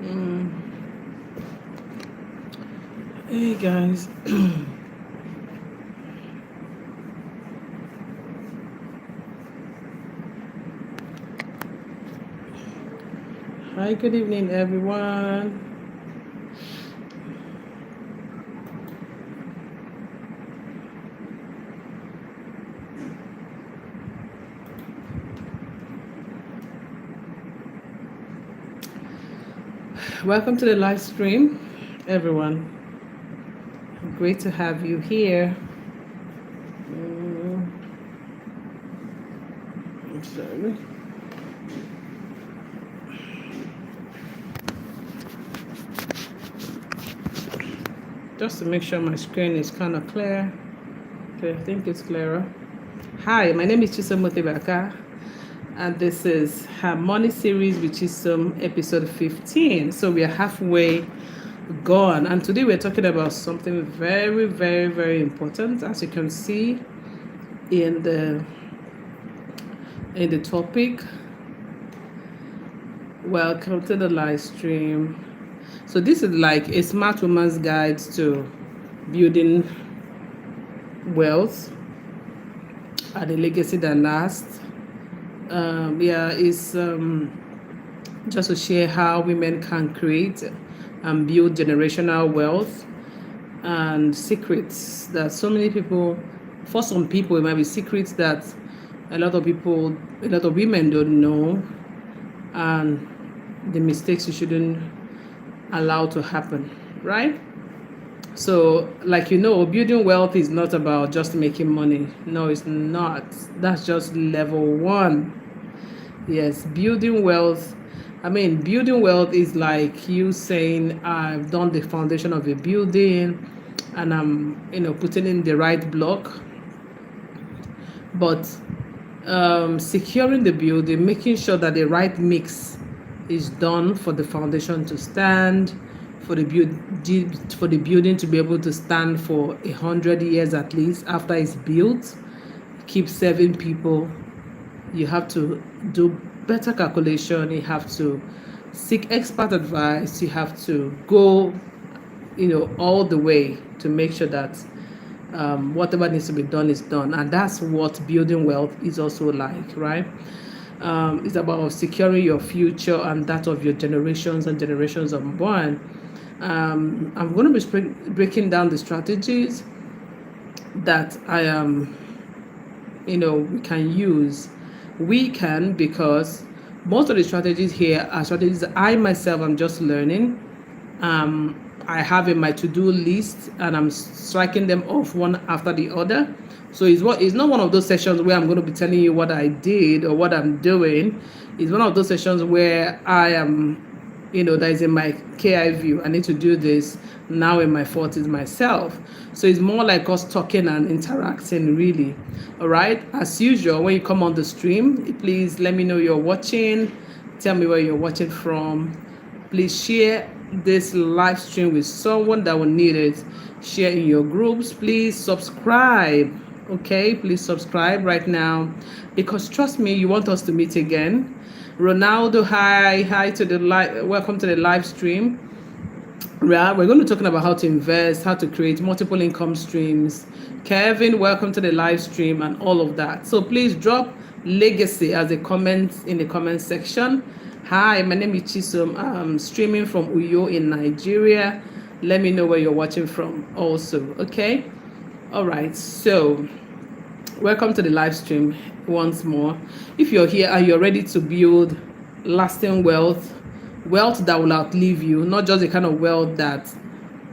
Hey guys. Hi, good evening everyone. Welcome to the live stream, everyone. Great to have you here. I'm sorry. Just to make sure my screen is kind of clear. Okay, I think it's clearer. Hi, my name is chisomutibeakah, and this is Harmony series with Chisom, episode 15. So we are halfway gone, and today we're talking about something very, very, very important. As you can see in the topic. Welcome to the live stream. So this is like a smart woman's guide to building wealth and a legacy that lasts. It's just to share how women can create and build generational wealth and secrets that so many people, for some people, it might be secrets that a lot of women don't know, and the mistakes you shouldn't allow to happen, right? So, like building wealth is not about just making money. No, it's not. That's just level one. Yes, building wealth. Building wealth is like you saying, I've done the foundation of a building and I'm, putting in the right block. But securing the building, making sure that the right mix is done for the foundation to stand, for the building to be able to stand for 100 years at least after it's built, keep serving people. You have to do better calculation. You have to seek expert advice. You have to go, all the way to make sure that whatever needs to be done is done. And that's what building wealth is also like, right? It's about securing your future and that of your generations and generations unborn. I'm going to be breaking down the strategies that I am, we can use. We can, because most of the strategies here are strategies that I myself am just learning. I have in my to-do list and I'm striking them off one after the other. So it's not one of those sessions where I'm going to be telling you what I did or what I'm doing. It's one of those sessions where I am, that is in my KI view. I need to do this now in my 40s myself. So it's more like us talking and interacting, really. All right. As usual, when you come on the stream, please let me know you're watching. Tell me where you're watching from. Please share this live stream with someone that will need it. Share in your groups. Please subscribe. Okay, please subscribe right now, because trust me, you want us to meet again. Ronaldo, hi to the live. Welcome to the live stream. We're going to be talking about how to invest, how to create multiple income streams. Kevin, welcome to the live stream and all of that. So please drop legacy as a comment in the comment section. Hi, my name is Chisom. I'm streaming from Uyo in Nigeria. Let me know where you're watching from also, okay? All right, so welcome to the live stream once more. If you're here and you're ready to build lasting wealth that will outlive you, not just the kind of wealth that,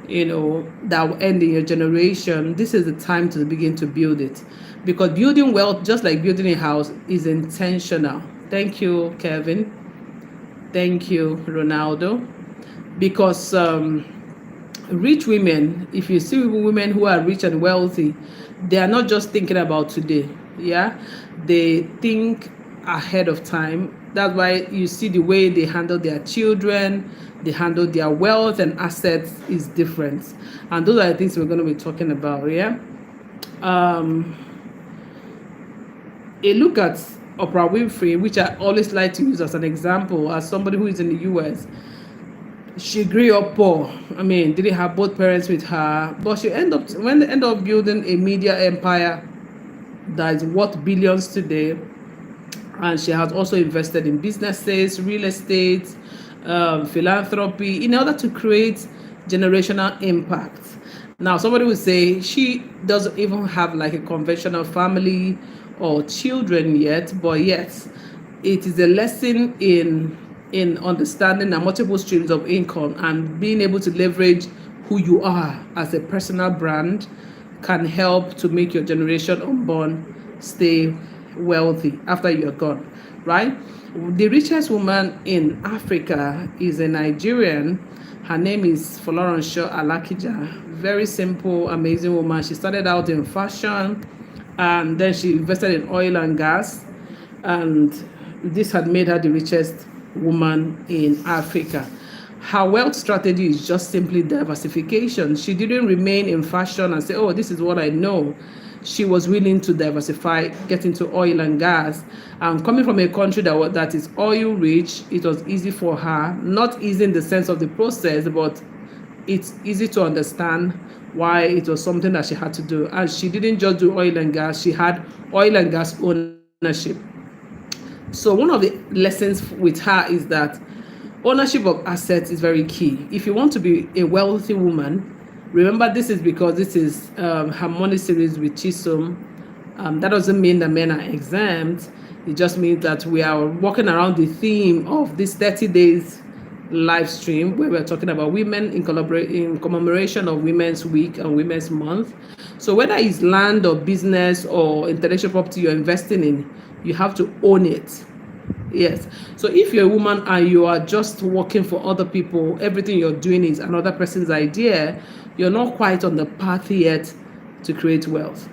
that will end in your generation, this is the time to begin to build it. Because building wealth, just like building a house, is intentional. Thank you, Kevin. Thank you, Ronaldo. Because rich women, if you see women who are rich and wealthy, they are not just thinking about today. Yeah, they think ahead of time. That's why you see the way they handle their children, they handle their wealth and assets is different. And those are the things we're going to be talking about. Yeah. A look at Oprah Winfrey, which I always like to use as an example, as somebody who is in the US. She grew up poor. I mean, didn't have both parents with her, but she end up building a media empire that is worth billions today. And she has also invested in businesses, real estate, philanthropy, in order to create generational impact. Now, somebody would say she doesn't even have like a conventional family or children yet, but yet it is a lesson in understanding the multiple streams of income and being able to leverage who you are as a personal brand can help to make your generation unborn stay wealthy after you're gone, right? The richest woman in Africa is a Nigerian. Her name is Folorunsho Alakija. Very simple, amazing woman. She started out in fashion and then she invested in oil and gas, and this had made her the richest woman in Africa. Her wealth strategy is just simply diversification. She didn't remain in fashion and say, oh, this is what I know. She was willing to diversify, get into oil and gas. Coming from a country that is oil rich, it was easy for her. Not easy in the sense of the process, but it's easy to understand why it was something that she had to do. And she didn't just do oil and gas, she had oil and gas ownership. So one of the lessons with her is that ownership of assets is very key. If you want to be a wealthy woman, remember this is because this is her money series with Chisom. That doesn't mean that men are exempt. It just means that we are walking around the theme of this 30 days live stream where we're talking about women in commemoration of Women's Week and Women's Month. So whether it's land or business or intellectual property you're investing in, you have to own it. Yes. So if you're a woman and you are just working for other people, everything you're doing is another person's idea, you're not quite on the path yet to create wealth.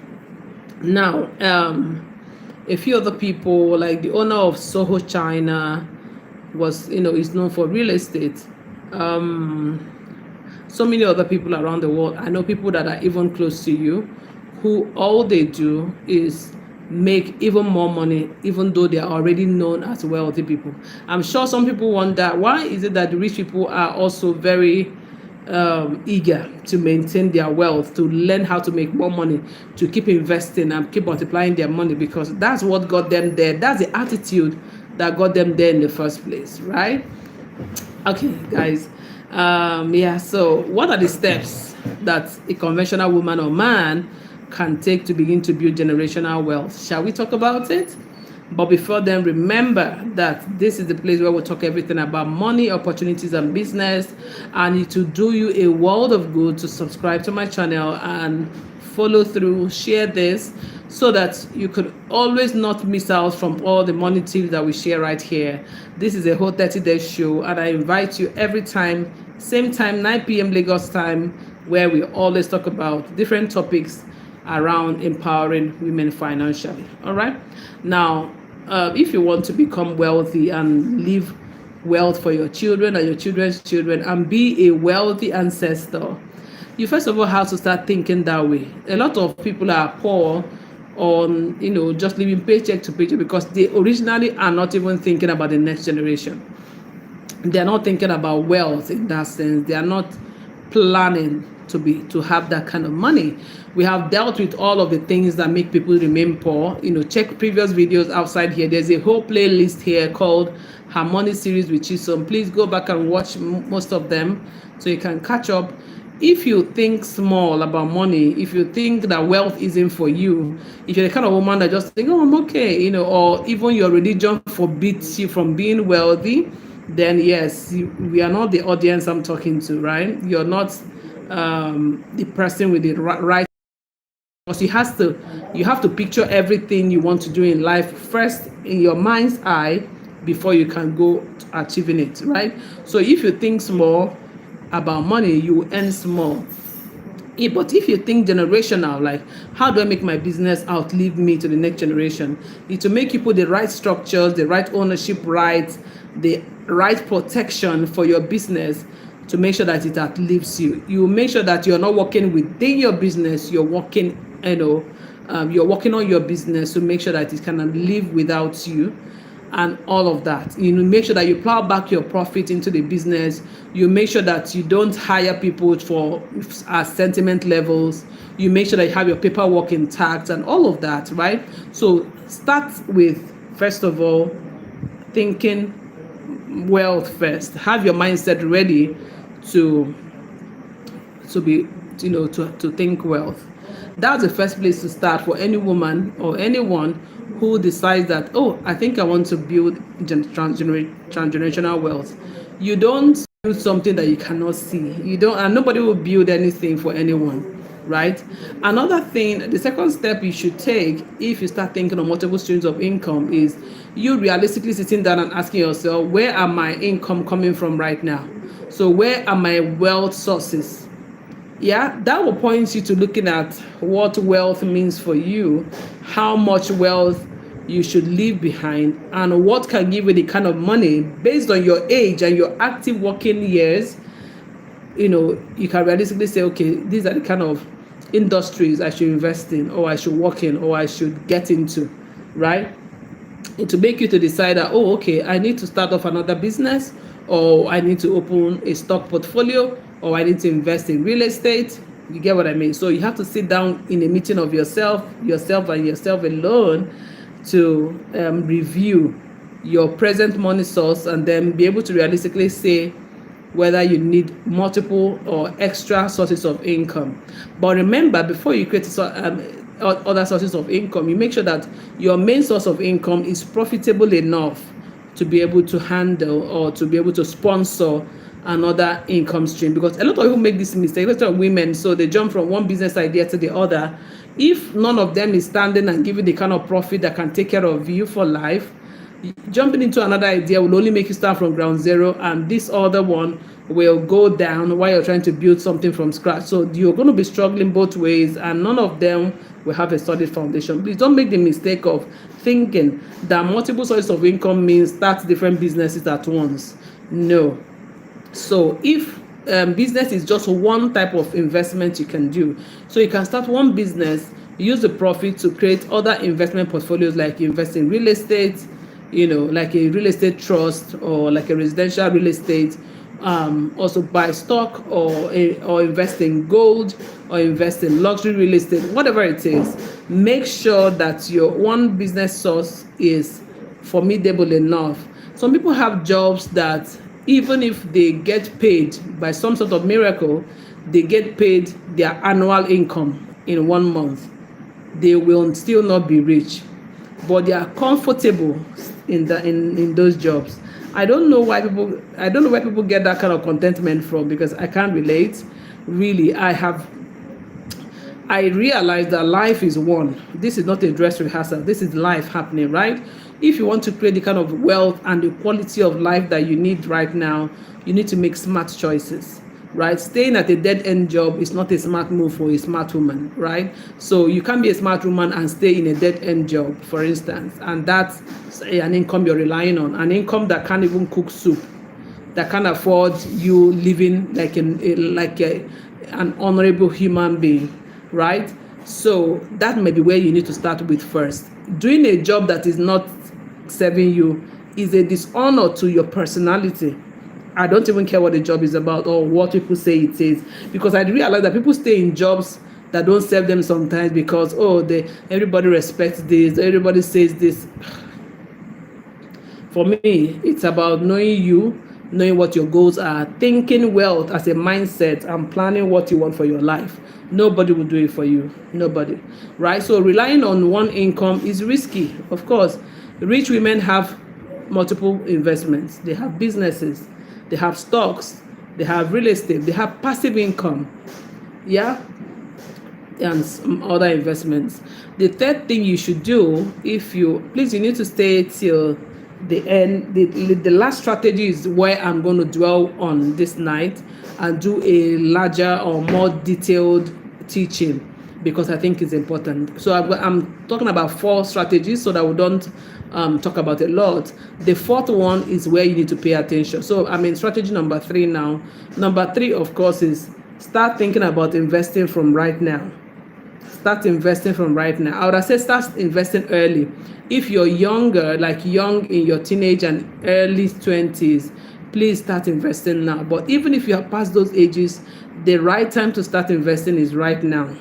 Now, a few other people, like the owner of Soho China, is known for real estate. So many other people around the world. I know people that are even close to you, who all they do is make even more money, even though they are already known as wealthy people. I'm sure some people wonder, why is it that the rich people are also very eager to maintain their wealth, to learn how to make more money, to keep investing and keep multiplying their money, because that's what got them there. That's the attitude that got them there in the first place, right? Okay, guys. So what are the steps that a conventional woman or man can take to begin to build generational wealth? Shall we talk about it? But before then, remember that this is the place where we'll talk everything about money, opportunities, and business. I need to do you a world of good to subscribe to my channel and follow through, share this, so that you could always not miss out from all the money tips that we share right here. This is a whole 30-day show, and I invite you every time, same time, 9 p.m. Lagos time, where we always talk about different topics around empowering women financially. All right. Now, if you want to become wealthy and leave wealth for your children and your children's children and be a wealthy ancestor, you first of all have to start thinking that way. A lot of people are poor on, just living paycheck to paycheck because they originally are not even thinking about the next generation. They're not thinking about wealth in that sense. They are not planning to have that kind of money. We have dealt with all of the things that make people remain poor. Check previous videos outside here. There's a whole playlist here called Her Money Series with Chisom. Please go back and watch most of them so you can catch up. If you think small about money, if you think that wealth isn't for you, if you're the kind of woman that just think, oh, I'm okay, or even your religion forbids you from being wealthy, then yes, we are not the audience I'm talking to, right? You're not the person with the right, because you have to picture everything you want to do in life first in your mind's eye before you can go to achieving it, right? So if you think small about money, you earn small. But if you think generational, like how do I make my business outlive me to the next generation, it's to make you put the right structures, the right ownership rights, the right protection for your business to make sure that it outlives you. You make sure that you're not working within your business, you're working, you're working on your business to make sure that it can live without you. and all of that. You know, make sure that you plow back your profit into the business. You make sure that you don't hire people for sentiment levels. You make sure that you have your paperwork intact and all of that, right? So start with, first of all, thinking wealth first. Have your mindset ready to be, you know, to think wealth. That's the first place to start for any woman or anyone who decides that, oh, I think I want to build transgenerational wealth. You don't build something that you cannot see. You don't, and nobody will build anything for anyone, right? Another thing, the second step you should take if you start thinking of multiple streams of income is you realistically sitting down and asking yourself, where are my income coming from right now? So where are my wealth sources? Yeah, that will point you to looking at what wealth means for you, how much wealth you should leave behind, and what can give you the kind of money based on your age and your active working years. You know, you can realistically say, okay, these are the kind of industries I should invest in, or I should work in, or I should get into, right? And to make you to decide that, oh, okay, I need to start off another business, or I need to open a stock portfolio, or I need to invest in real estate. You get what I mean? So you have to sit down in a meeting of yourself and yourself alone to review your present money source, and then be able to realistically say whether you need multiple or extra sources of income. But remember, before you create other sources of income, you make sure that your main source of income is profitable enough to be able to handle or to be able to sponsor another income stream. Because a lot of people make this mistake, a lot of women, so they jump from one business idea to the other. If none of them is standing and giving the kind of profit that can take care of you for life, jumping into another idea will only make you start from ground zero, and this other one will go down while you're trying to build something from scratch. So you're going to be struggling both ways, and none of them will have a solid foundation. Please don't make the mistake of thinking that multiple sources of income means start different businesses at once. No. So if business is just one type of investment you can do, so you can start one business, use the profit to create other investment portfolios, like you invest in real estate, you know, like a real estate trust, or like a residential real estate. Also buy stock, or invest in gold, or invest in luxury real estate, whatever it is. Make sure that your one business source is formidable enough. Some people have jobs that even if they get paid by some sort of miracle, they get paid their annual income in 1 month, they will still not be rich, but they are comfortable in those jobs. I don't know where people get that kind of contentment from, because I can't relate. Really, I realize that life is one. This is not a dress rehearsal. This is life happening, right? If you want to create the kind of wealth and the quality of life that you need right now, you need to make smart choices, right? Staying at a dead-end job is not a smart move for a smart woman, right? So you can't be a smart woman and stay in a dead-end job, for instance, and that's an income you're relying on, an income that can't even cook soup, that can't afford you living like an honorable human being, right? So that may be where you need to start with first. Doing a job that is not serving you is a dishonor to your personality. I don't even care what the job is about or what people say it is, because I realize that people stay in jobs that don't serve them sometimes because everybody respects this, everybody says this. For me, it's about knowing you, knowing what your goals are, thinking wealth as a mindset, and planning what you want for your life. Nobody will do it for you. Nobody, right? So relying on one income is risky. Of course, rich women have multiple investments. They have businesses, they have stocks, they have real estate, they have passive income, yeah, and some other investments. The third thing you should do, you need to stay till the end. The last strategy is where I'm going to dwell on this night and do a larger or more detailed teaching, because I think it's important. So I'm talking about 4 strategies so that we don't talk about a lot. The fourth one is where you need to pay attention. So I'm in strategy number 3 now. Number 3, of course, is start thinking about investing from right now. Start investing from right now. I would have said start investing early. If you're younger, like young in your teenage and early 20s, please start investing now. But even if you are past those ages, the right time to start investing is right now.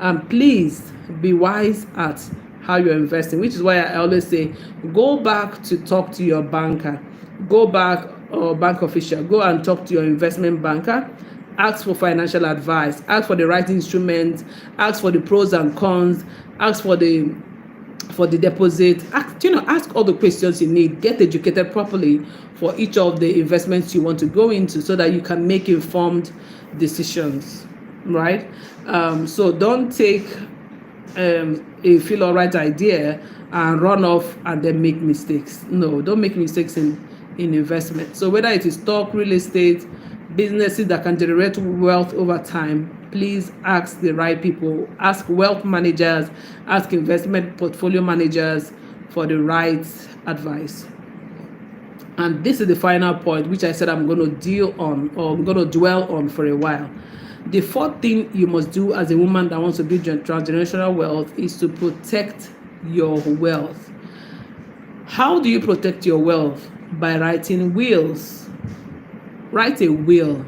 And please be wise at how you're investing, which is why I always say go back to talk to your banker, go back or bank official, go and talk to your investment banker, ask for financial advice, ask for the right instruments, ask for the pros and cons, ask for the deposit, ask all the questions you need, get educated properly for each of the investments you want to go into so that you can make informed decisions, right? So don't take a feel all right idea and run off and then make mistakes. No, don't make mistakes in investment. So whether it is stock, real estate, businesses that can generate wealth over time, please ask the right people, ask wealth managers, ask investment portfolio managers for the right advice. And this is the final point, which I said I'm going to deal on, or I'm going to dwell on for a while. The fourth thing you must do as a woman that wants to build transgenerational wealth is to protect your wealth. How do you protect your wealth? By writing wills. Write a will.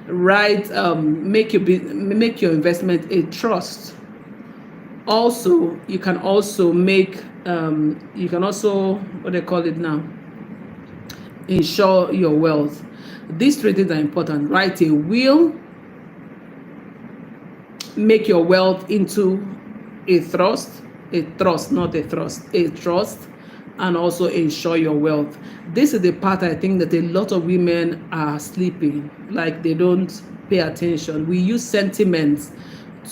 Make your investment a trust. Also, you can also make what they call it now, insure your wealth. These three things are important. Write a will, make your wealth into a trust, not a trust, a trust, and also insure your wealth. This is the part I think that a lot of women are sleeping, like they don't pay attention. We use sentiments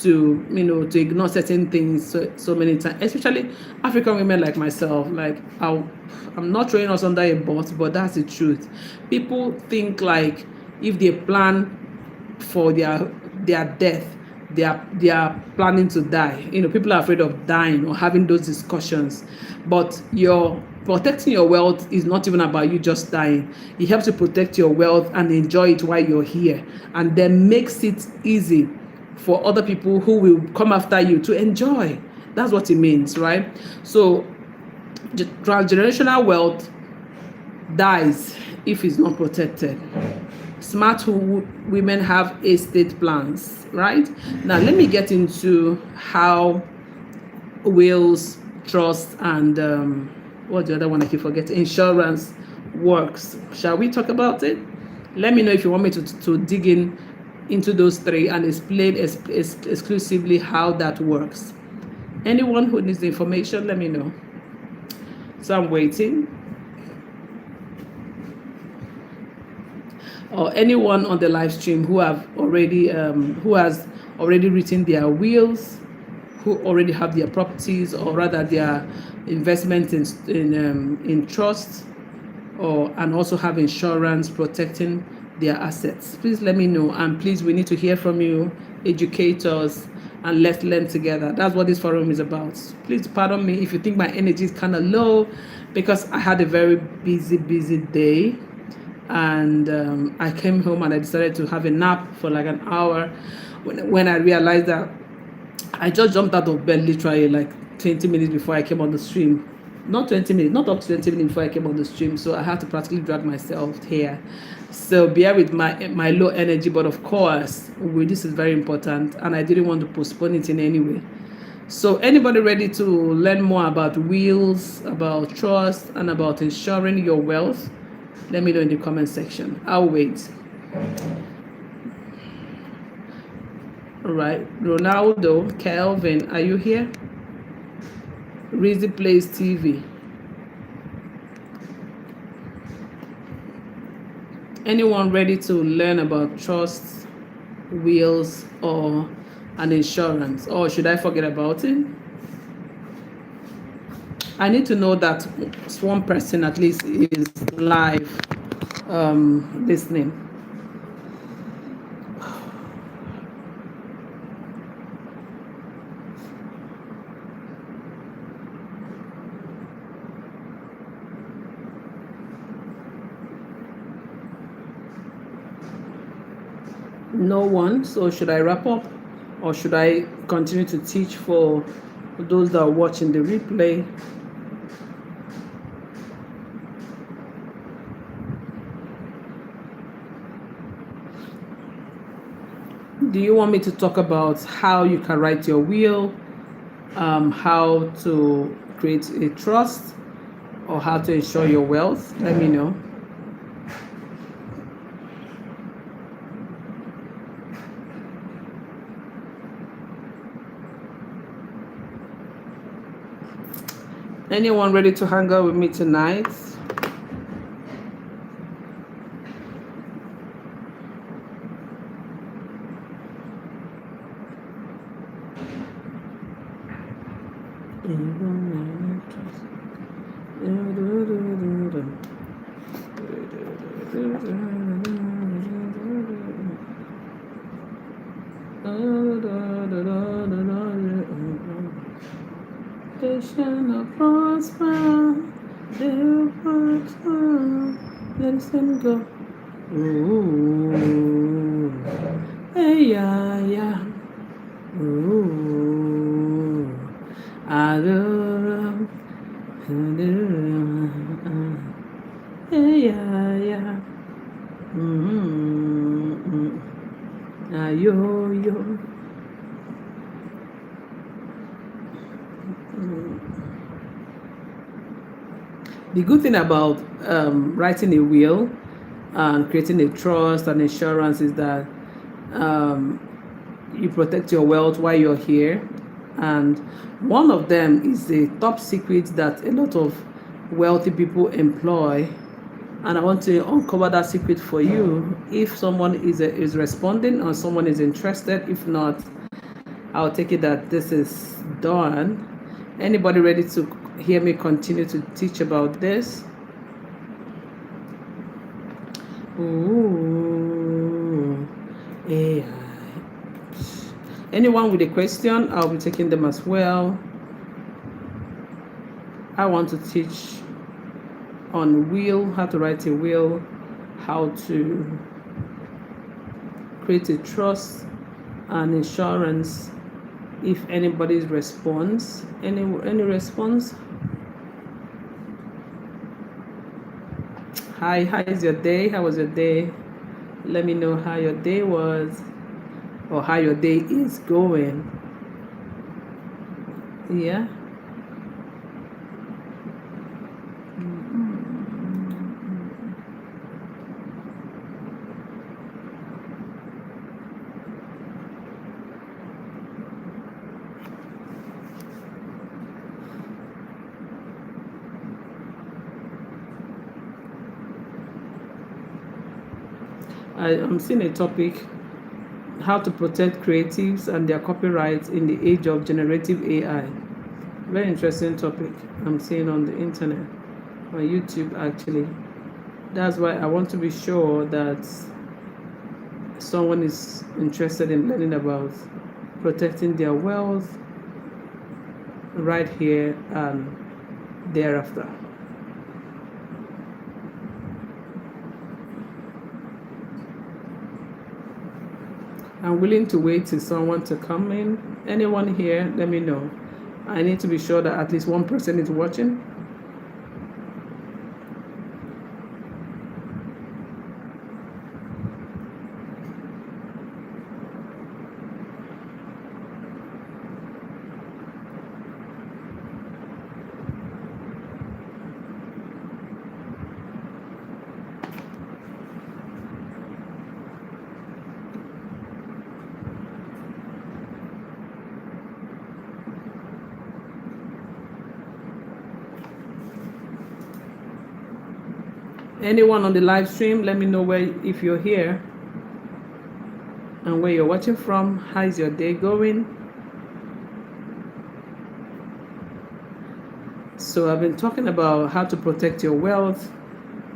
to ignore certain things so many times, especially African women like myself. Like I'm not throwing us under a bus, but that's the truth. People think like if they plan for their death, they are planning to die. People are afraid of dying or having those discussions. But your protecting your wealth is not even about you just dying. It helps you protect your wealth and enjoy it while you're here, and then makes it easy for other people who will come after you to enjoy. That's what it means, right? So transgenerational wealth dies if it's not protected. Smart women have estate plans, right? Now let me get into how wills, trust, and what's the other one I keep forgetting? Insurance works. Shall we talk about it? Let me know if you want me to dig into those three and explain exclusively how that works. Anyone who needs the information, let me know. So I'm waiting. Or anyone on the live stream who has already written their wills, who already have their properties, or rather their investment in trust, and also have insurance protecting their assets. Please let me know, and please, we need to hear from you. Educate us and let's learn together. That's what this forum is about. Please pardon me if you think my energy is kind of low, because I had a very busy day, and I came home and I decided to have a nap for like an hour when I realized that I just jumped out of bed literally like 20 minutes before I came on the stream. Not 20 minutes, not up to 20 minutes before I came on the stream. So I had to practically drag myself here. So bear with my low energy, but of course, this is very important, and I didn't want to postpone it in any way. So anybody ready to learn more about wills, about trust, and about insuring your wealth? Let me know in the comment section. I'll wait. All right, Ronaldo, Kelvin, are you here? Rizzy Plays TV. Anyone ready to learn about trusts, wills, or an insurance? Or should I forget about it? I need to know that one person at least is live listening. No one, so should I wrap up? or should I continue to teach for those that are watching the replay? Do you want me to talk about how you can write your will, how to create a trust, or how to ensure your wealth? Let me know. Anyone ready to hang out with me tonight? They shall not prosper. They will prosper. Let them go. Ooh. Hey, yeah, yeah. Ooh. Adora. Hey, yeah, yeah. Yo, yo. The good thing about writing a will and creating a trust and insurance is that you protect your wealth while you're here. And one of them is the top secret that a lot of wealthy people employ. And I want to uncover that secret for you if someone is responding or someone is interested. If not, I'll take it that this is done. Anybody ready to hear me continue to teach about this? Ooh, AI. Anyone with a question, I'll be taking them as well. I want to teach on will, how to write a will, how to create a trust and insurance. If anybody's response, any response? Hi, how is your day? How was your day? Let me know how your day was or how your day is going. Yeah. I'm seeing a topic, how to protect creatives and their copyrights in the age of generative AI. Very interesting topic I'm seeing on the internet, on YouTube actually. That's why I want to be sure that someone is interested in learning about protecting their wealth right here and thereafter. I'm willing to wait till someone to come in. Anyone here, let me know. I need to be sure that at least one person is watching. Anyone on the live stream, let me know if you're here and where you're watching from. How is your day going? So I've been talking about how to protect your wealth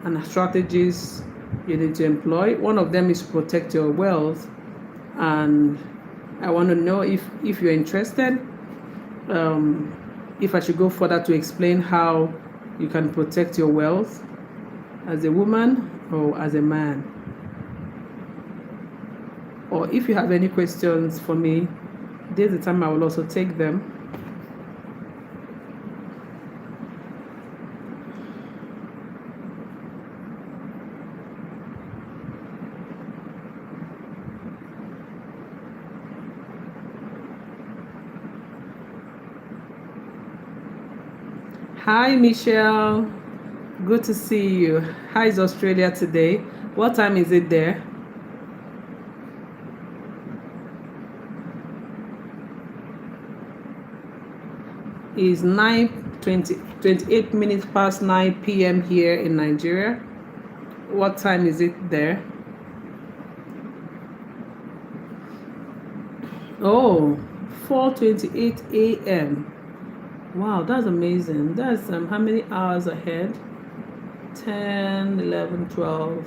and strategies you need to employ. One of them is protect your wealth, and I want to know if you're interested, if I should go further to explain how you can protect your wealth as a woman or as a man. Or if you have any questions for me, There's the time I will also take them. Hi, Michelle. Good to see you. How is Australia today? What time is it there? It's 28 minutes past 9 p.m. here in Nigeria. What time is it there? Oh, 4:28 a.m. Wow, that's amazing. That's how many hours ahead? 10, 11, 12.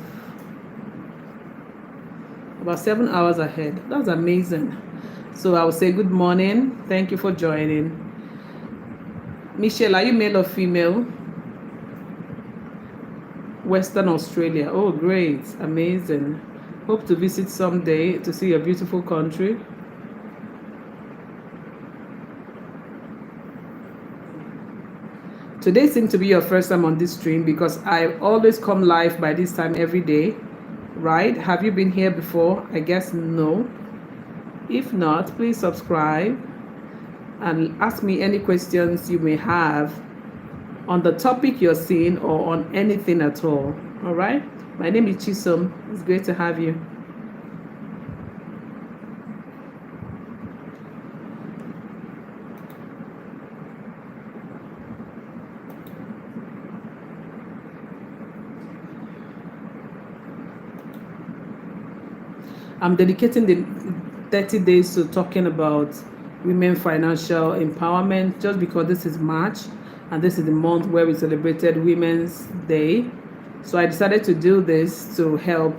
About 7 hours ahead. That's amazing. So I will say good morning. Thank you for joining. Michelle, are you male or female? Western Australia. Oh, great. Amazing. Hope to visit someday to see your beautiful country. Today seems to be your first time on this stream because I always come live by this time every day, right? Have you been here before? I guess no. If not, please subscribe and ask me any questions you may have on the topic you're seeing or on anything at all. All right? My name is Chisom. It's great to have you. I'm dedicating the 30 days to talking about women financial empowerment just because this is March and this is the month where we celebrated Women's Day. So I decided to do this to help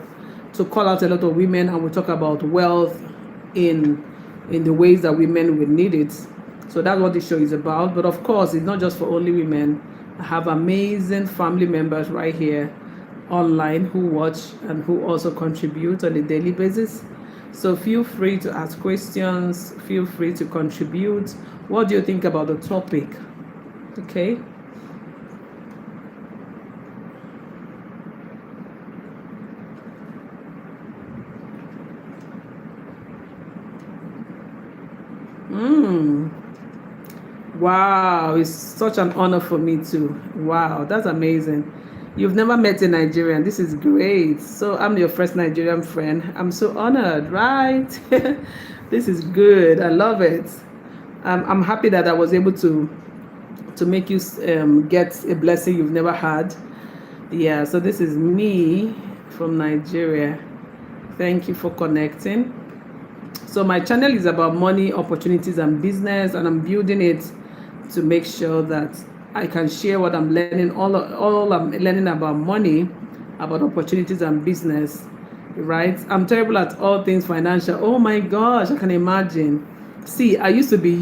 to call out a lot of women, and we talk about wealth in the ways that women will need it. So that's what this show is about. But of course, it's not just for only women. I have amazing family members right here online who watch and who also contribute on a daily basis. So feel free to ask questions, feel free to contribute. What do you think about the topic? Okay. Wow, it's such an honor for me too. Wow, that's amazing. You've never met a Nigerian. This is great. So I'm your first Nigerian friend. I'm so honored, right? This is good. I love it. I'm happy that I was able to make you get a blessing you've never had. Yeah, so this is me from Nigeria. Thank you for connecting. So my channel is about money, opportunities, and business, and I'm building it to make sure that I can share what I'm learning, all I'm learning about money, about opportunities and business, right? I'm terrible at all things financial. Oh my gosh, I can imagine. See, I used to be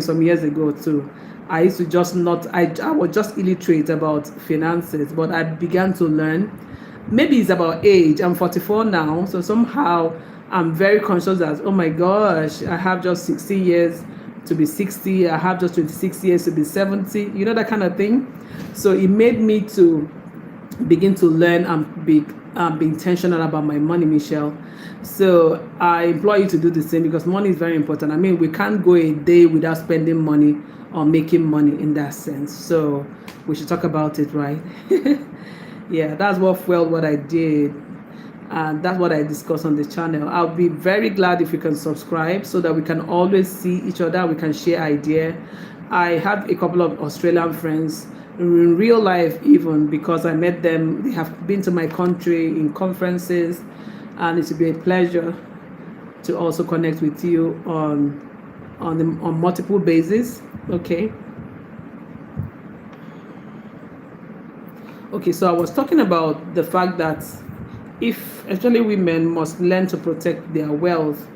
some years ago too. I used to just not, I was just illiterate about finances, but I began to learn. Maybe it's about age. I'm 44 now, so somehow I'm very conscious that, oh my gosh, I have just 60 years to be 60, I have just 26 years to be 70, that kind of thing. So it made me to begin to learn and be intentional about my money, Michelle. So I implore you to do the same because money is very important. I mean, we can't go a day without spending money or making money in that sense. So we should talk about it, right? Yeah, that's what fueled what I did. And that's what I discuss on the channel. I'll be very glad if you can subscribe so that we can always see each other. We can share ideas. I have a couple of Australian friends in real life, even because I met them. They have been to my country in conferences, and it will be a pleasure to also connect with you on multiple bases. Okay. Okay, so I was talking about the fact that especially women must learn to protect their wealth.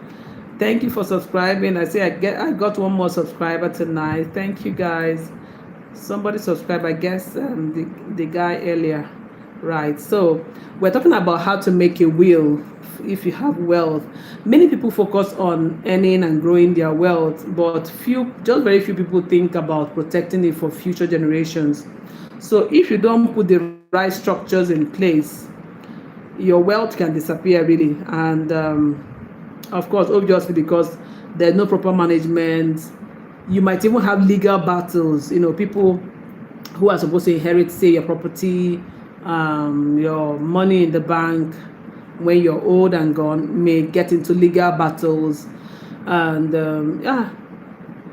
Thank you for subscribing. I got one more subscriber tonight. Thank you guys. Somebody subscribed, I guess, the guy earlier, right? So we're talking about how to make a will if you have wealth. Many people focus on earning and growing their wealth, but very few people think about protecting it for future generations. So if you don't put the right structures in place, your wealth can disappear really. And of course, obviously, because there's no proper management, you might even have legal battles. People who are supposed to inherit, say, your property, your money in the bank, when you're old and gone, may get into legal battles. And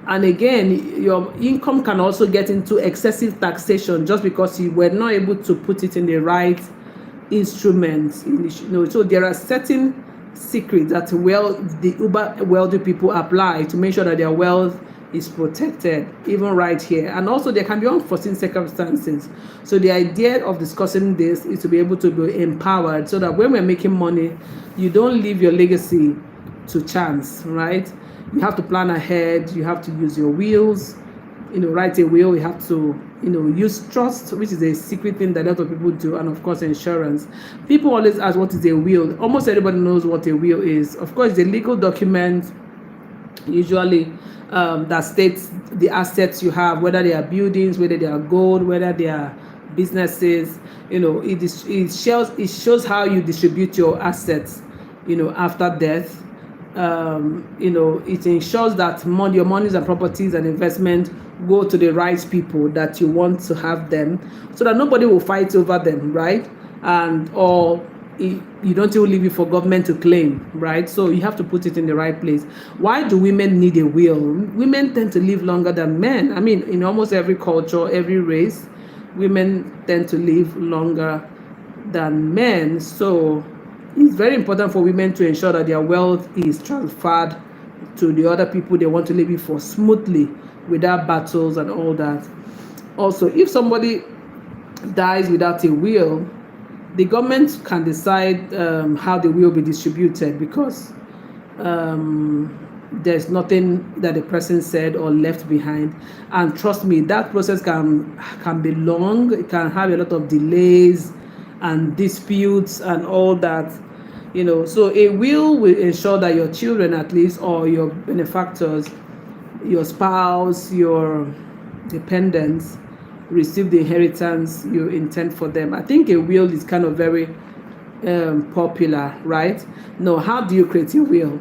and again, your income can also get into excessive taxation just because you were not able to put it in the right instruments. So there are certain secrets that the uber wealthy people apply to make sure that their wealth is protected, even right here. And also there can be unforeseen circumstances. So the idea of discussing this is to be able to be empowered, so that when we're making money, you don't leave your legacy to chance, right? You have to plan ahead. You have to use your wills, write a will. You have to, use trust, which is a secret thing that a lot of people do, and of course insurance. People always ask, what is a will? Almost everybody knows what a will is. Of course, the legal document usually that states the assets you have, whether they are buildings, whether they are gold, whether they are businesses. It shows how you distribute your assets, after death. It ensures that your monies and properties and investment go to the right people that you want to have them, so that nobody will fight over them, right? Or you don't even leave it for government to claim, right? So you have to put it in the right place. Why do women need a will? Women tend to live longer than men. I mean, in almost every culture, every race, women tend to live longer than men. So it's very important for women to ensure that their wealth is transferred to the other people they want to live it for smoothly, without battles and all that. Also, if somebody dies without a will, the government can decide how the will be distributed, because there's nothing that the person said or left behind. And trust me, that process can be long. It can have a lot of delays and disputes and all that. So a will ensure that your children, at least, or your benefactors, your spouse, your dependents, receive the inheritance you intend for them. I think a will is kind of very popular, right? Now, how do you create a will?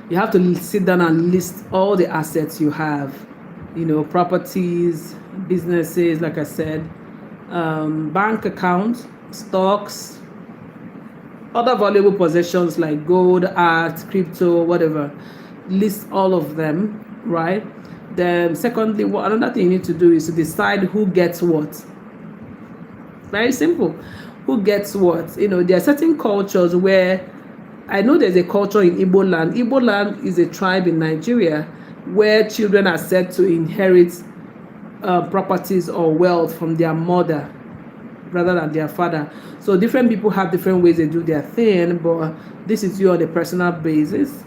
You have to sit down and list all the assets you have, properties, businesses, like I said, bank accounts, stocks, other valuable possessions like gold, art, crypto, whatever. List all of them, right? Then secondly, another thing you need to do is to decide who gets what. Very simple. Who gets what? There are certain cultures where, I know there's a culture in Igbo land. Igbo land is a tribe in Nigeria where children are said to inherit properties or wealth from their mother rather than their father. So different people have different ways they do their thing, but this is you on a personal basis,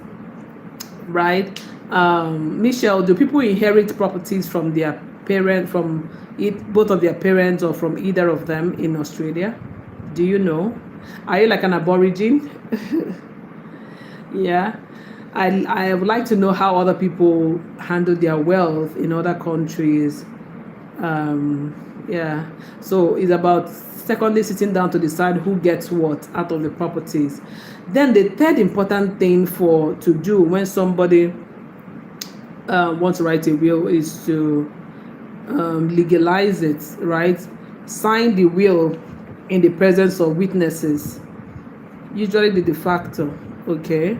right? Michelle, do people inherit properties from their parent, both of their parents, or from either of them in Australia? Do you know? Are you like an aborigine? Yeah. I would like to know how other people handle their wealth in other countries. Yeah. So it's about secondly sitting down to decide who gets what out of the properties. Then the third important thing to do when somebody wants to write a will is to legalize it, right? Sign the will in the presence of witnesses, usually the de facto. Okay.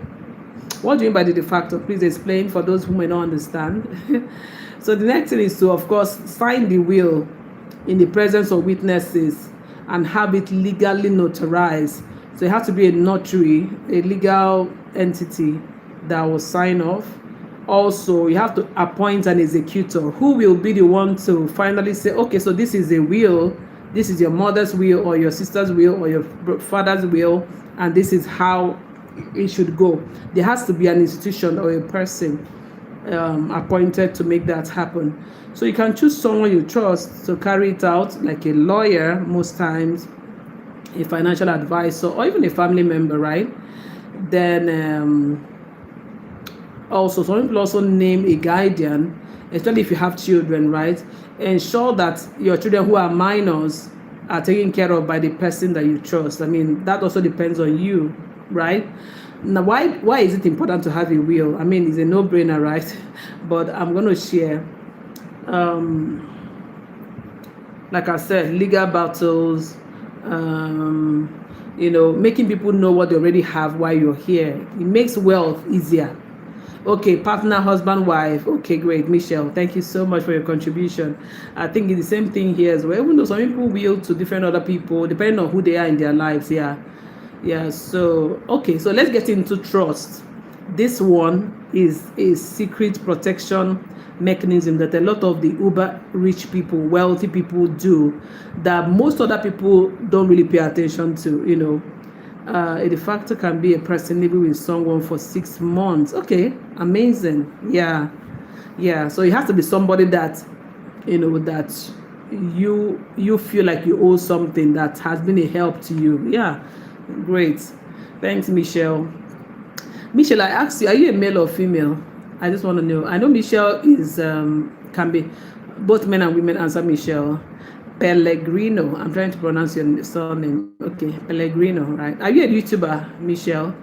What do you mean by the de facto? Please explain for those who may not understand. So the next thing is to, of course, sign the will in the presence of witnesses and have it legally notarized. So it has to be a notary, a legal entity that will sign off. Also, you have to appoint an executor who will be the one to finally say, okay, so this is a will, this is your mother's will or your sister's will or your father's will, and this is how it should go. There has to be an institution or a person appointed to make that happen. So you can choose someone you trust to carry it out, like a lawyer most times, a financial advisor, or even a family member, right? Then also, some people also name a guardian, especially if you have children, right? Ensure that your children who are minors are taken care of by the person that you trust. I mean, that also depends on you, right? Now, why is it important to have a will? I mean, it's a no-brainer, right? But I'm going to share. Like I said, legal battles, making people know what they already have while you're here. It makes wealth easier. Okay, partner, husband, wife. Okay, great. Michelle, thank you so much for your contribution. I think it's the same thing here as well. Even though some people will to different other people, depending on who they are in their lives. Yeah. So, okay, so let's get into trust. This one is a secret protection mechanism that a lot of the uber rich people, wealthy people do, that most other people don't really pay attention to. A de facto can be a person living with someone for 6 months. Okay, amazing. Yeah. So it has to be somebody that that you feel like you owe something, that has been a help to you. Yeah, great. Thanks, Michelle. Michelle, I asked you, are you a male or female? I just want to know. I know Michelle is can be both men and women. Answer Michelle. Pellegrino. I'm trying to pronounce your surname. Okay, Pellegrino, right? Are you a YouTuber, Michelle?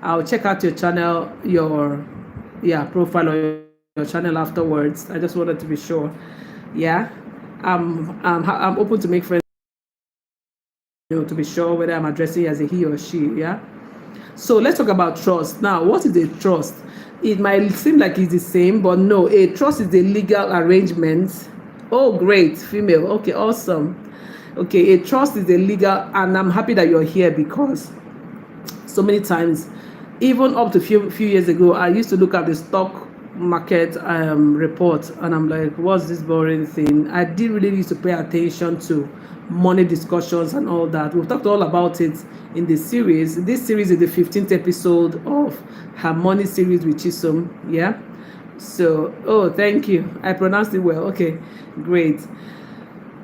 I'll check out your channel, your profile or your channel afterwards. I just wanted to be sure. Yeah, I'm open to make friends. To be sure whether I'm addressing you as a he or she. Yeah. So let's talk about trust. Now, what is a trust? It might seem like it's the same, but no, a trust is a legal arrangement. Oh, great, female. Okay, awesome. Okay, a trust is a legal, and I'm happy that you're here, because so many times, even up to few years ago, I used to look at the stock market report, and I'm like, what's this boring thing? I didn't really used to pay attention to money discussions and all that. We've talked all about it in the series. This series is the 15th episode of her money series with Chisom. Yeah. So, oh, thank you. I pronounced it well. Okay, great.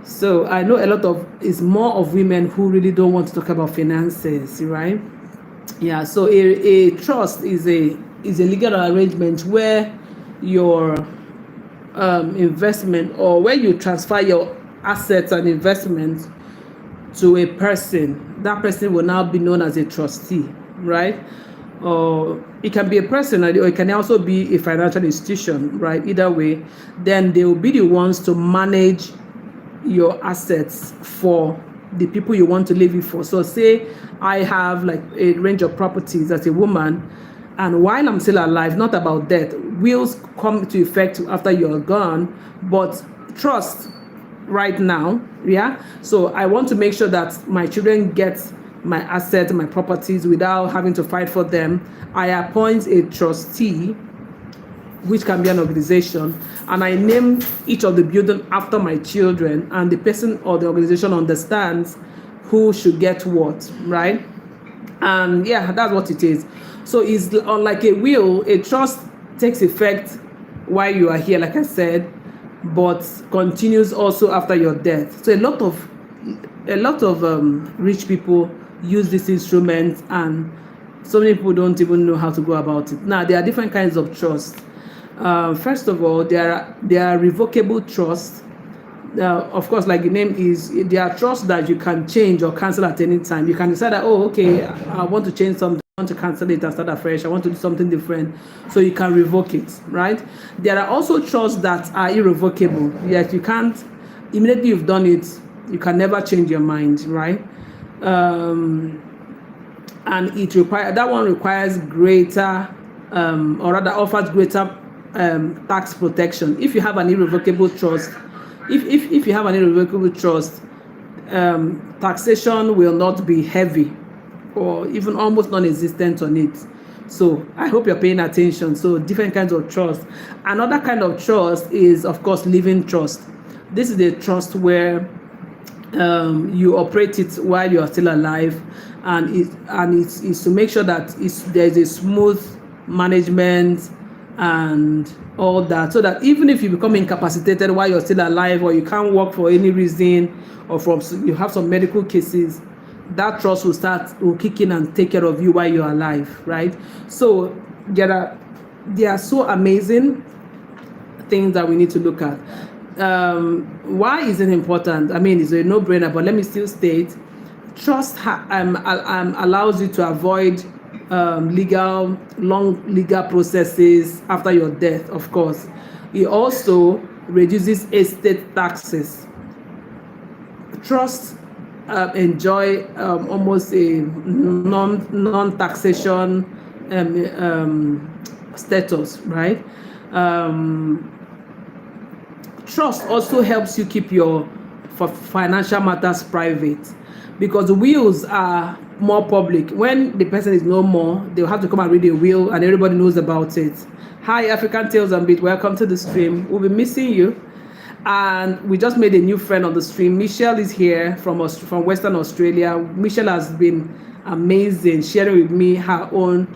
So I know a lot of, it's more of women who really don't want to talk about finances, right? Yeah. So a trust is a legal arrangement where your investment, or where you transfer your assets and investments to a person. That person will now be known as a trustee, right? Or it can be a person, or it can also be a financial institution, right? Either way, then they will be the ones to manage your assets for the people you want to leave it for. So say I have like a range of properties as a woman, and while I'm still alive, not about death, wills come to effect after you're gone, but trust right now. Yeah. So I want to make sure that my children get my assets, my properties, without having to fight for them. I appoint a trustee, which can be an organization, and I name each of the building after my children, and the person or the organization understands who should get what, right? And yeah, that's what it is. So it's unlike a will. A trust takes effect while you are here, like I said, but continues also after your death. So a lot of rich people use this instrument, and so many people don't even know how to go about it. Now, there are different kinds of trust. First of all, there are revocable trusts. Of course, like the name is, there are trusts that you can change or cancel at any time. You can decide that, oh, okay, I want to change something, I want to cancel it and start afresh, I want to do something different. So you can revoke it, right? There are also trusts that are irrevocable. Yes, you can't, immediately you've done it, you can never change your mind, right? And that one requires greater, or rather offers greater tax protection. If you have an irrevocable trust, if you have an irrevocable trust, taxation will not be heavy or even almost non-existent on it. So I hope you're paying attention. So different kinds of trust. Another kind of trust is, of course, living trust. This is a trust where you operate it while you are still alive, and it's to make sure that there's a smooth management, and all that, so that even if you become incapacitated while you're still alive, or you can't work for any reason, or from you have some medical cases, that trust will kick in and take care of you while you're alive, right? So there are so amazing things that we need to look at. Why is it important? I mean, it's a no-brainer, but let me still state, trust allows you to avoid long legal processes after your death. Of course, it also reduces estate taxes. Trust enjoy almost a non-taxation status, right? Trust also helps you keep your financial matters private, because wills are more public. When the person is no more, they'll have to come and read a will and everybody knows about it. Hi, African Tales and Beat, welcome to the stream. We'll be missing you. And we just made a new friend on the stream. Michelle is here from Western Australia. Michelle has been amazing, sharing with me her own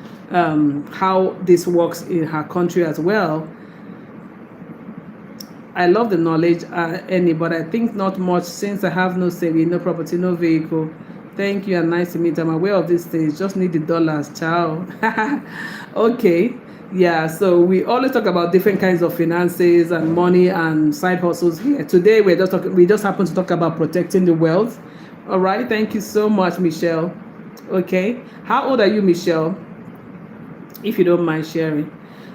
how this works in her country as well. I love the knowledge, but I think not much, since I have no saving, no property, no vehicle. Thank you and nice to meet. I'm aware of this stage. Just need the dollars. Ciao. Okay. Yeah. So we always talk about different kinds of finances and money and side hustles here. Today we just happen to talk about protecting the wealth. All right. Thank you so much, Michelle. Okay. How old are you, Michelle? If you don't mind sharing.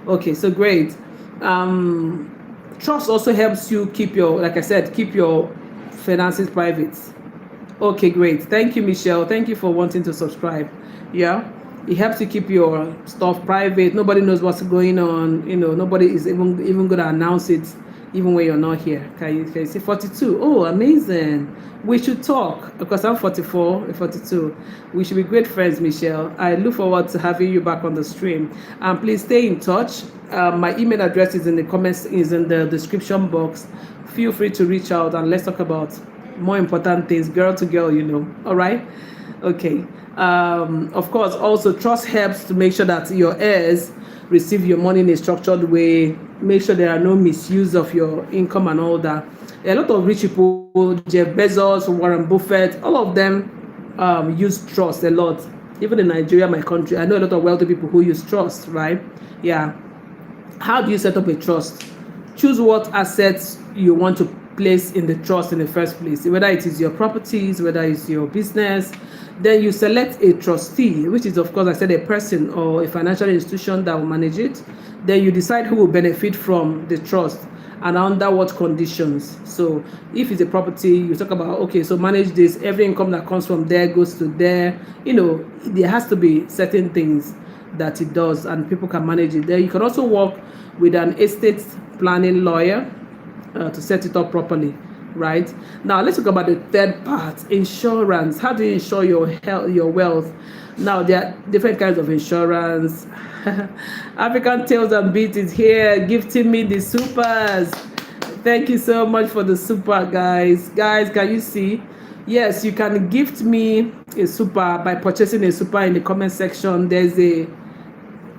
Okay. So great. Trust also helps you keep your finances private. Okay, great. Thank you, Michelle. Thank you for wanting to subscribe. Yeah, it helps you keep your stuff private. Nobody knows what's going on. Nobody is even going to announce it, even when you're not here. Can you say 42? Oh, amazing. We should talk, because I'm 44, 42. We should be great friends, Michelle. I look forward to having you back on the stream. And please stay in touch. My email address is in the description box. Feel free to reach out and let's talk about more important things, girl to girl, all right? Okay. Of course, also trust helps to make sure that your heirs receive your money in a structured way. Make sure there are no misuse of your income and all that. A lot of rich people, Jeff Bezos, Warren Buffett, all of them use trust a lot. Even in Nigeria, my country, I know a lot of wealthy people who use trust, right? Yeah. How do you set up a trust? Choose what assets you want to place in the trust in the first place, whether it is your properties, whether it's your business. Then you select a trustee, which is, of course, I said, a person or a financial institution that will manage it. Then you decide who will benefit from the trust and under what conditions. So if it's a property, you talk about, okay, so manage this, every income that comes from there goes to there. There has to be certain things that it does and people can manage it. Then you can also work with an estate planning lawyer to set it up properly, right? Now let's talk about the third part, insurance. How do you insure your health, your wealth? Now there are different kinds of insurance. African Tales and Beat is here gifting me the supers. Thank you so much for the super, guys. Can you see? Yes, you can gift me a super by purchasing a super in the comment section. There's a,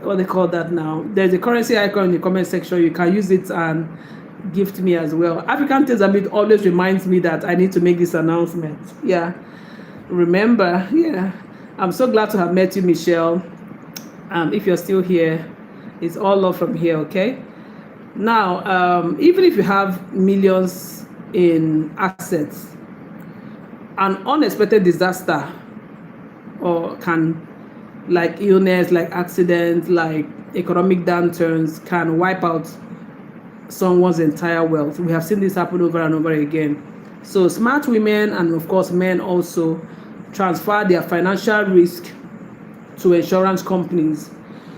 what they call that now, there's a currency icon in the comment section. You can use it and gift me as well. African Tales and Beat always reminds me that I need to make this announcement. Yeah, remember. Yeah, I'm so glad to have met you, Michelle. If you're still here, it's all love from here. Okay. Now, even if you have millions in assets, an unexpected disaster or like illness, like accidents, like economic downturns can wipe out someone's entire wealth. We have seen this happen over and over again. So smart women and of course men also transfer their financial risk to insurance companies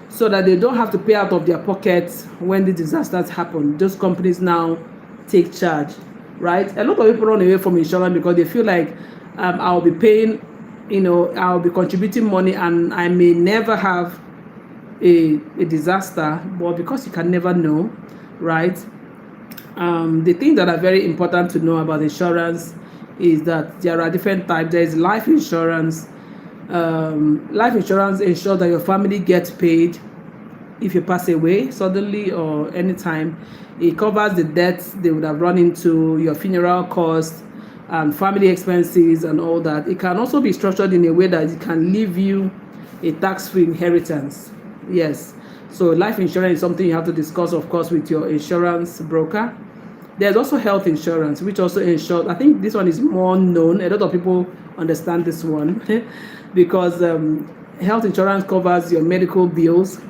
so that they don't have to pay out of their pockets when the disasters happen. Those companies now take charge, right? A lot of people run away from insurance because they feel like I'll be paying, I'll be contributing money and I may never have a disaster, but because you can never know, right? The things that are very important to know about insurance is that there are different types. There is life insurance. Life insurance ensures that your family gets paid if you pass away suddenly or anytime. It covers the debts they would have run into, your funeral costs, and family expenses and all that. It can also be structured in a way that it can leave you a tax-free inheritance. Yes. So life insurance is something you have to discuss, of course, with your insurance broker. There's also health insurance, which also ensures, I think this one is more known. A lot of people understand this one because health insurance covers your medical bills.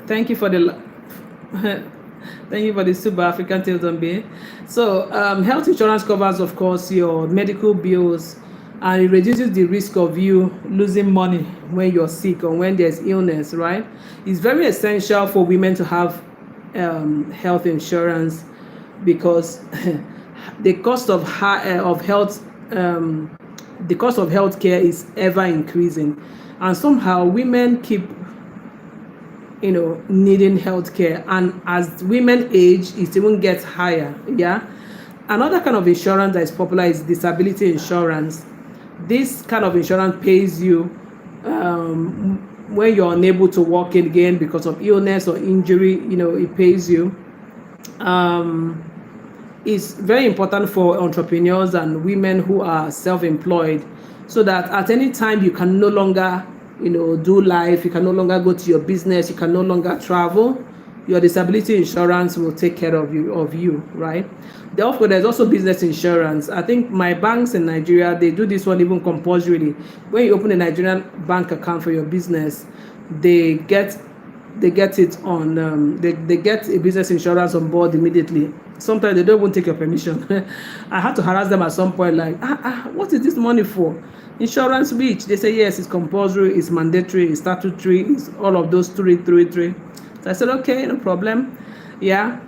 Thank you for the thank you for the super African tail zombie. So health insurance covers, of course, your medical bills, and it reduces the risk of you losing money when you're sick or when there's illness, right? It's very essential for women to have health insurance because the cost of health the cost of healthcare is ever increasing, and somehow women keep needing healthcare, and as women age it even gets higher. Yeah. Another kind of insurance that is popular is disability insurance. This kind of insurance pays you when you're unable to work again because of illness or injury. It pays you. It's very important for entrepreneurs and women who are self-employed, so that at any time you can no longer do life, you can no longer go to your business, you can no longer travel, your disability insurance will take care of you, right? Therefore, there's also business insurance. I think my banks in Nigeria, they do this one even compulsorily. When you open a Nigerian bank account for your business, they get it on they get a business insurance on board immediately. Sometimes they don't even take your permission. I had to harass them at some point, like, what is this money for? Insurance which? They say yes, it's compulsory, it's mandatory, it's statutory, it's all of those three. So I said, okay, no problem. Yeah.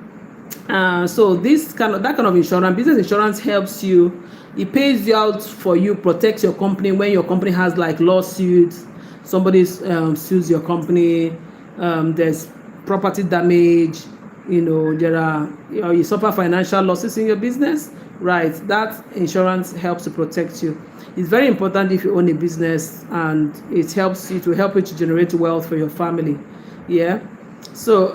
So that kind of insurance, business insurance, helps you. It pays you out for you, protects your company when your company has like lawsuits, somebody sues your company, there's property damage, you suffer financial losses in your business, right? That insurance helps to protect you. It's very important if you own a business, and it will help you to generate wealth for your family. Yeah. So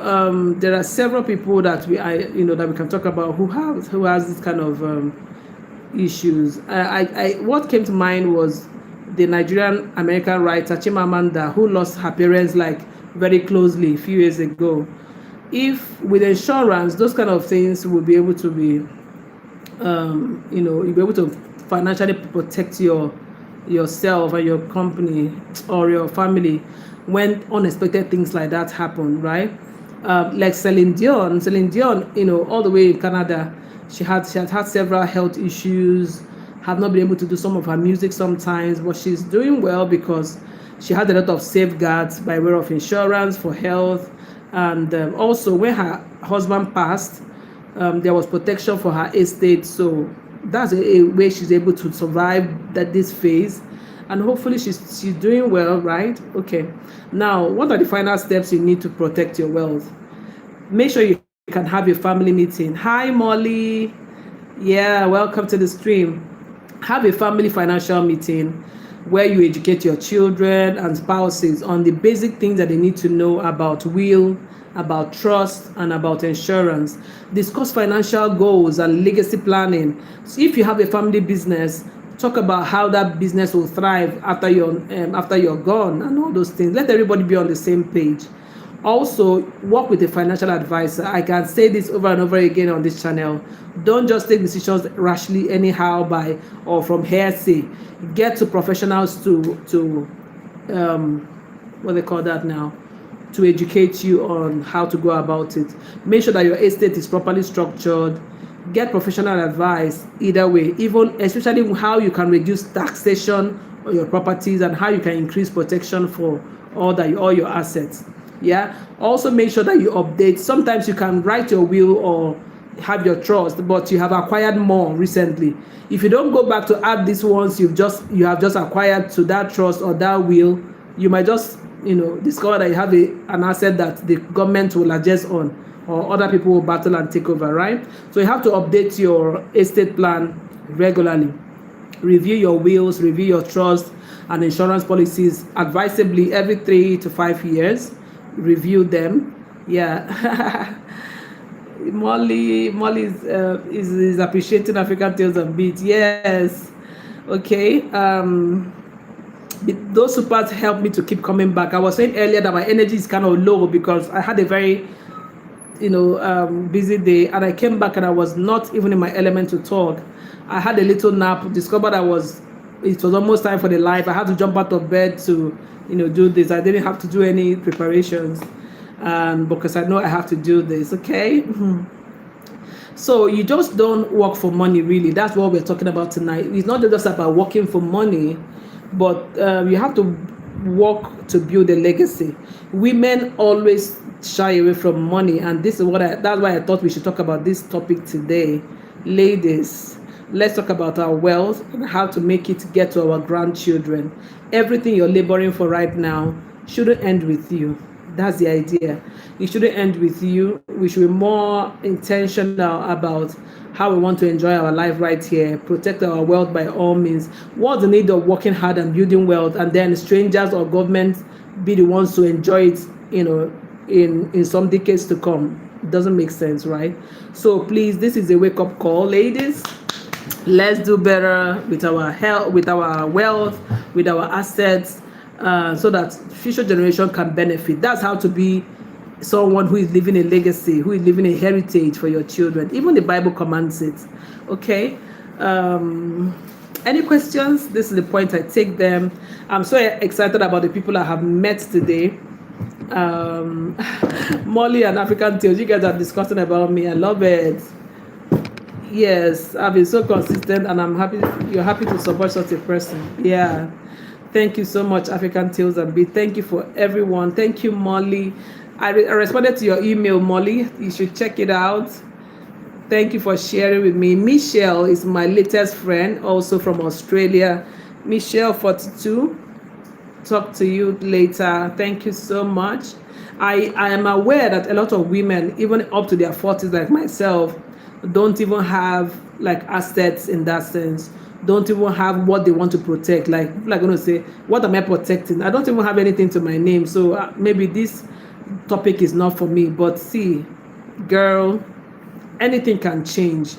there are several people that we can talk about who has this kind of issues. What came to mind was the Nigerian American writer Chimamanda, who lost her parents like very closely a few years ago. If with insurance, those kind of things will be able to be, you'll be able to financially protect yourself and your company or your family when unexpected things like that happen, right? Like Celine Dion, all the way in Canada, she had several health issues, have not been able to do some of her music sometimes, but she's doing well because she had a lot of safeguards by way of insurance for health. And also when her husband passed, there was protection for her estate. So that's a way she's able to survive this phase, and hopefully she's doing well, right? Okay. Now, what are the final steps you need to protect your wealth? Make sure you can have a family meeting. Hi, Molly. Yeah, welcome to the stream. Have a family financial meeting where you educate your children and spouses on the basic things that they need to know about will, about trust, and about insurance. Discuss financial goals and legacy planning. So if you have a family business, talk about how that business will thrive after you're gone and all those things. Let everybody be on the same page. Also, work with a financial advisor. I can say this over and over again on this channel. Don't just take decisions rashly anyhow or from hearsay. Get to professionals to what they call that now, to educate you on how to go about it. Make sure that your estate is properly structured. Get professional advice either way, even especially how you can reduce taxation on your properties and how you can increase protection for all your assets. Yeah. Also make sure that you update. Sometimes you can write your will or have your trust, but you have acquired more recently. If you don't go back to add these ones you have just acquired to that trust or that will, you might just discover that you have an asset that the government will adjust on, or other people will battle and take over, right? So you have to update your estate plan regularly. Review your wills, review your trust and insurance policies advisably every 3 to 5 years. Review them. Yeah. Molly is appreciating African Tales and Beats. Yes. Okay. Those supers help me to keep coming back. I was saying earlier that my energy is kind of low because I had a very busy day, and I came back and I was not even in my element to talk. I had a little nap, discovered it was almost time for the live. I had to jump out of bed to do this. I didn't have to do any preparations because I know I have to do this. Okay. So you just don't work for money, really. That's what we're talking about tonight. It's not just about working for money, but you have to work to build a legacy. Women always shy away from money, and this is that's why I thought we should talk about this topic today. Ladies, let's talk about our wealth and how to make it get to our grandchildren. Everything you're laboring for right now shouldn't end with you. That's the idea. It shouldn't end with you. We should be more intentional about how we want to enjoy our life right here, protect our wealth by all means. What's the need of working hard and building wealth, and then strangers or government be the ones to enjoy it, in some decades to come? It doesn't make sense, right? So please, this is a wake-up call, ladies. Let's do better with our health, with our wealth, with our assets, so that future generation can benefit. That's how to be someone who is leaving a legacy, who is leaving a heritage for your children. Even the Bible commands it. Okay. Any questions? This is the point I take them. I'm so excited about the people I have met today. Molly and African Tales, you guys are discussing about me. I love it. Yes, I've been so consistent, and I'm happy you're happy to support such a person. Yeah. Thank you so much, African Tales and Beat. Thank you for everyone. Thank you, Molly. I responded to your email, Molly. You should check it out. Thank you for sharing with me. Michelle is my latest friend, also from Australia. Michelle 42. Talk to you later. Thank you so much. I am aware that a lot of women, even up to their 40s like myself, don't even have like assets in that sense. Don't even have what they want to protect. Like I'm going to say, what am I protecting? I don't even have anything to my name. So maybe this topic is not for me. But see, girl, anything can change.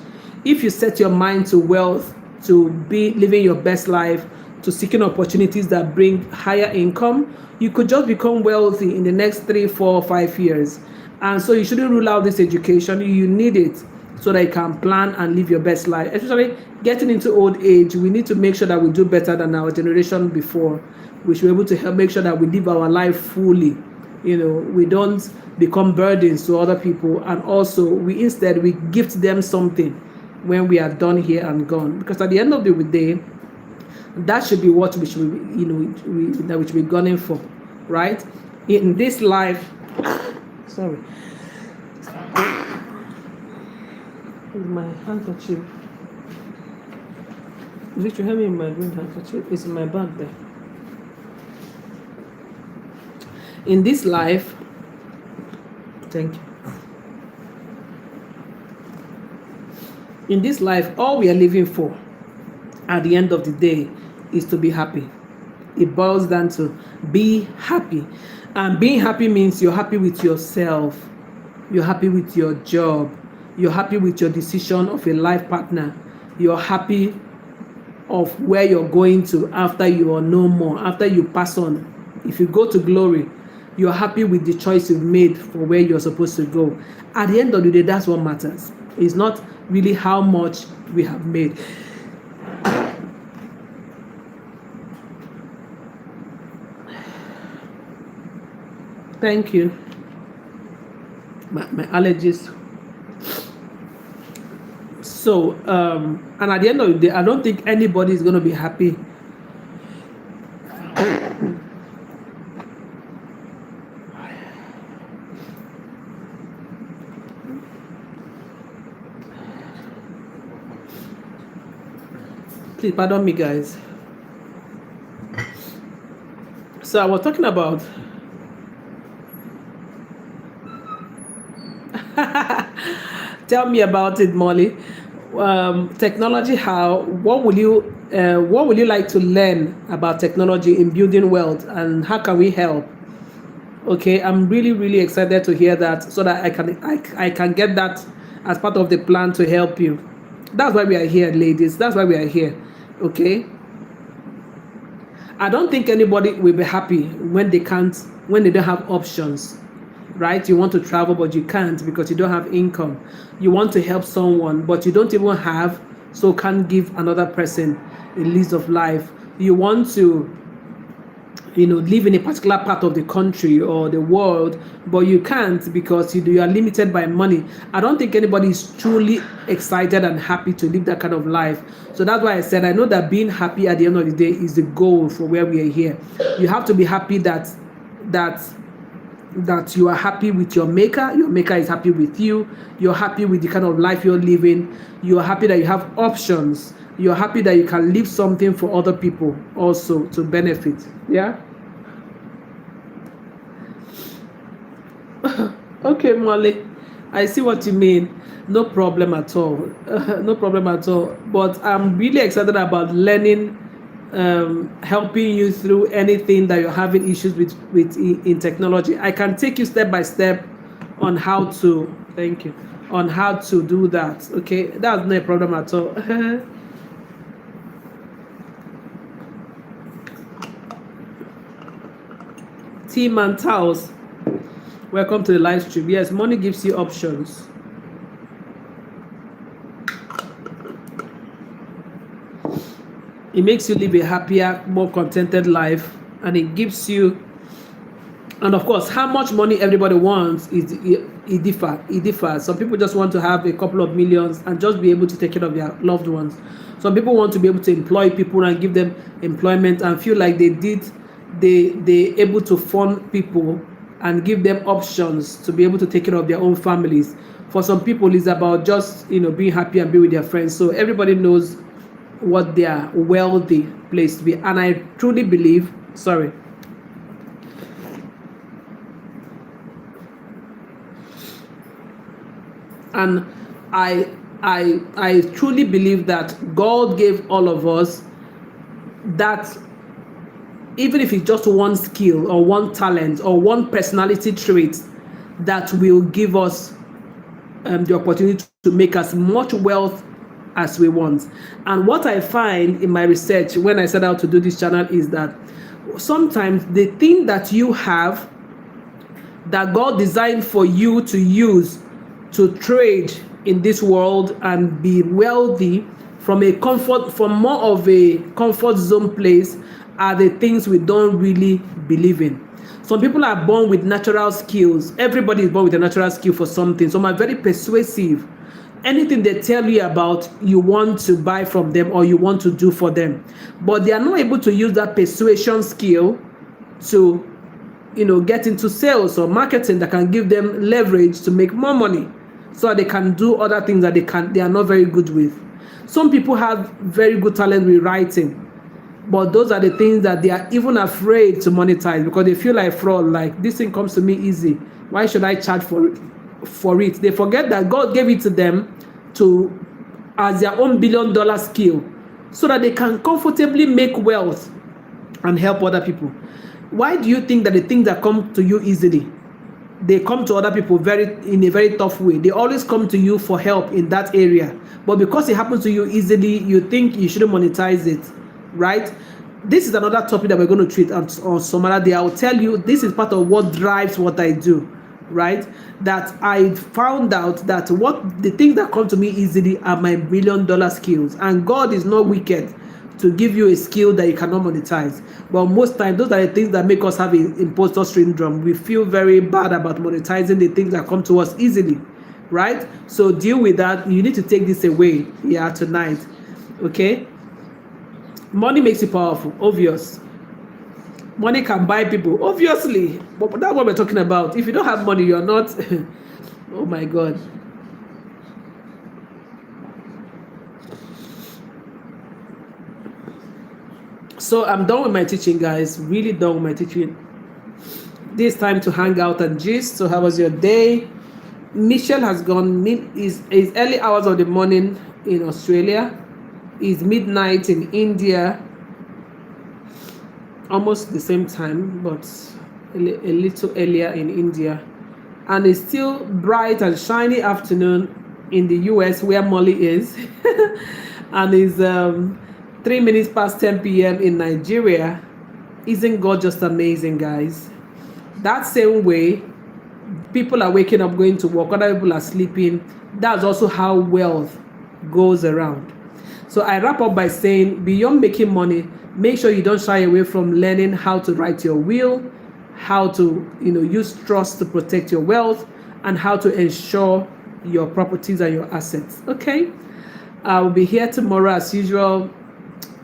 If you set your mind to wealth, to be living your best life, to seeking opportunities that bring higher income, you could just become wealthy in the next 3, 4, 5 years. And so you shouldn't rule out this education. You need it so that you can plan and live your best life. Especially getting into old age, we need to make sure that we do better than our generation before. We should be able to help make sure that we live our life fully. We don't become burdens to other people, and also we gift them something when we are done here and gone. Because at the end of the day, that should be what we should that we should be gunning for, right? In this life, sorry. Is my handkerchief? Did you have me in my green handkerchief? It's in my bag there. In this life, thank you. In this life, all we are living for at the end of the day is to be happy. It boils down to be happy. And being happy means you're happy with yourself. You're happy with your job. You're happy with your decision of a life partner. You're happy of where you're going to after you are no more, after you pass on. If you go to glory, you're happy with the choice you've made for where you're supposed to go. At the end of the day, that's what matters. It's not really how much we have made. Thank you. My allergies. So, and at the end of the day, I don't think anybody is going to be happy. Please pardon me, guys. So I was talking about tell me about it, Molly. Technology, how, what will you like to learn about technology in building wealth, and how can we help? Okay, I'm really excited to hear that, so that I can get that as part of the plan to help you. That's why we are here, ladies. That's why we are here. Okay, I don't think anybody will be happy when they don't have options, right? You want to travel but you can't because you don't have income. You want to help someone but you don't even have, so can't give another person a lease of life. You want to, live in a particular part of the country or the world, but you can't because you are limited by money. I don't think anybody is truly excited and happy to live that kind of life. So that's why I said I know that being happy at the end of the day is the goal for where we are here. You have to be happy that you are happy with your maker. Your maker is happy with you. You're happy with the kind of life you're living. You're happy that you have options. You're happy that you can leave something for other people also to benefit. Yeah. Okay, Molly, I see what you mean. No problem at all. No problem at all. But I'm really excited about learning, helping you through anything that you're having issues with in technology. I can take you step by step on how to. Thank you. On how to do that. Okay, that's no problem at all. Team and Taos, welcome to the live stream. Yes, money gives you options. It makes you live a happier, more contented life, and it gives you, and of course, how much money everybody wants it differs. Some people just want to have a couple of millions and just be able to take care of their loved ones. Some people want to be able to employ people and give them employment and feel like they able to fund people and give them options to be able to take care of their own families. For some people, it's about just being happy and be with their friends. So everybody knows what their wealthy place to be. And I truly believe, and I truly believe that God gave all of us that, even if it's just one skill or one talent or one personality trait, that will give us the opportunity to make as much wealth as we want. And what I find in my research when I set out to do this channel is that sometimes the thing that you have that God designed for you to use to trade in this world and be wealthy from more of a comfort zone place are the things we don't really believe in. Some people are born with natural skills. Everybody is born with a natural skill for something. Some are very persuasive. Anything they tell you about, you want to buy from them or you want to do for them. But they are not able to use that persuasion skill to, get into sales or marketing that can give them leverage to make more money, so that they can do other things that they are not very good with. Some people have very good talent with writing, but those are the things that they are even afraid to monetize because they feel like fraud. Like, this thing comes to me easy, why should I charge for it? They forget that God gave it to them as their own billion-dollar skill, so that they can comfortably make wealth and help other people. Why do you think that the things that come to you easily, they come to other people in a very tough way? They always come to you for help in that area, but because it happens to you easily, you think you shouldn't monetize it, right? This is another topic that we're going to treat on some other day. I will tell you, this is part of what drives what I do, right? That I found out that the things that come to me easily are my billion-dollar skills, and God is not wicked to give you a skill that you cannot monetize. But most times, those are the things that make us have imposter syndrome. We feel very bad about monetizing the things that come to us easily, right? So deal with that. You need to take this away here tonight, okay? Money makes you powerful, obvious. Money can buy people, obviously, but that's what we're talking about. If you don't have money, you're not. Oh my God. So I'm done with my teaching, guys. Really done with my teaching. This time to hang out and gist. So how was your day? Michelle has gone. It's early hours of the morning in Australia. It's midnight in India. Almost the same time, but a little earlier in India. And it's still bright and shiny afternoon in the US where Molly is. And it's 3 minutes past 10 p.m. in Nigeria. Isn't God just amazing, guys? That same way, people are waking up, going to work, other people are sleeping. That's also how wealth goes around. So I wrap up by saying, beyond making money, make sure you don't shy away from learning how to write your will, how to use trust to protect your wealth, and how to ensure your properties and your assets. Okay, I will be here tomorrow as usual,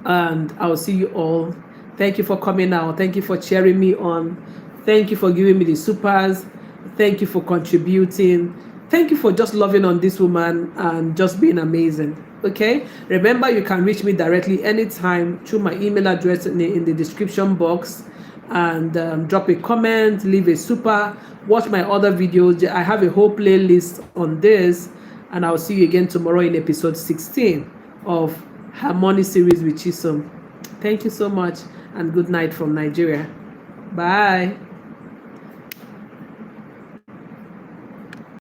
and I will see you all. Thank you for coming out. Thank you for cheering me on. Thank you for giving me the supers. Thank you for contributing. Thank you for just loving on this woman and just being amazing. Okay, remember you can reach me directly anytime through my email address in the description box, and drop a comment, leave a super, watch my other videos. I have a whole playlist on this, and I'll see you again tomorrow in episode 16 of Harmony series with Chisom. Thank you so much, and good night from Nigeria. Bye.